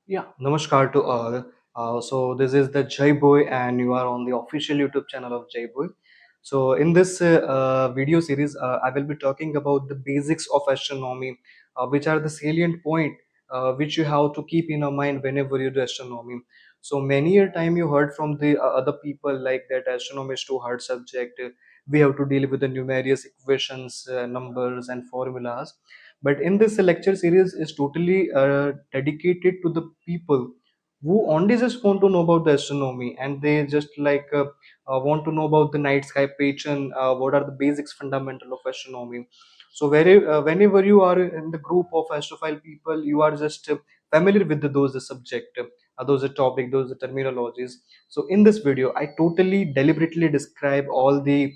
Yeah, namaskar to all. So this is the Jay Bhoi, and you are on the official YouTube channel of Jay Bhoi. So in this video series, I will be talking about the basics of astronomy, which are the salient point which you have to keep in your mind whenever you do astronomy. So many a time you heard from the other people like that astronomy is too hard subject. We have to deal with the numerous equations, numbers, and formulas, but in this lecture series is totally dedicated to the people who only just want to know about the astronomy, and they just want to know about the night sky pattern, what are the basics fundamental of astronomy. So whenever you are in the group of astrophile people, you are just familiar with those subject, those topic, those terminologies. So in this video I totally deliberately describe all the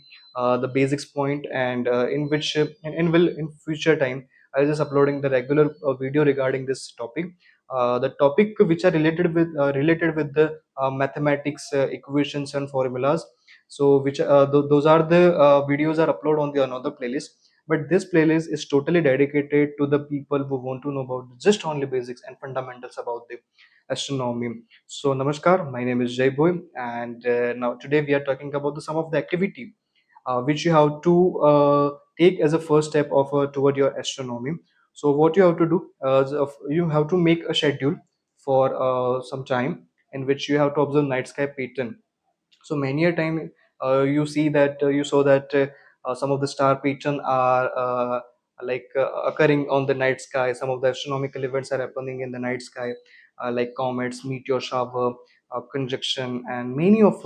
basics point, and in which in will in future time I was just uploading the regular video regarding this topic. The topic which are related with the mathematics, equations, and formulas. So which those are the videos are uploaded on the another playlist. But this playlist is totally dedicated to the people who want to know about just only basics and fundamentals about the astronomy. So namaskar, my name is Jay Bhoi, and now today we are talking about some of the activity which you have to take as a first step of toward your astronomy. So what you have to do is you have to make a schedule for some time in which you have to observe night sky pattern. So many a time you see that you saw that some of the star pattern are occurring on the night sky. Some of the astronomical events are happening in the night sky, like comets, meteor shower, conjunction, and many of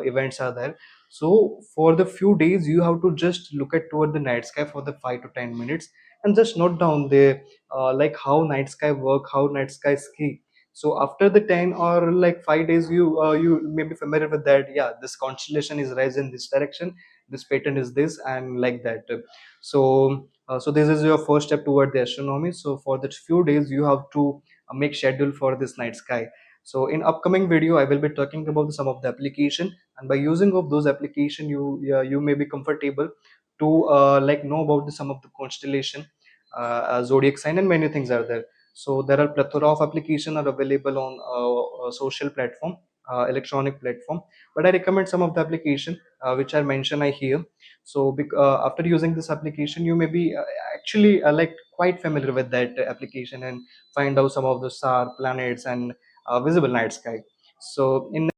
events are there. So for the few days you have to just look at toward the night sky for the 5 to 10 minutes and just note down the like how night sky work, how night sky ski. So after the 10 or like 5 days, you may be familiar with that. Yeah, this constellation is rise in this direction, this pattern is this, and like that. So this is your first step toward the astronomy. So for the few days you have to make schedule for this night sky. So in upcoming video I will be talking about some of the application, and by using of those application you, yeah, you may be comfortable to like know about some of the constellation, zodiac sign, and many things are there. So there are plethora of application are available on social platform, electronic platform, but I recommend some of the application which are mentioned I here. So after using this application you may be actually like quite familiar with that application and find out some of the star planets and visible night sky. So in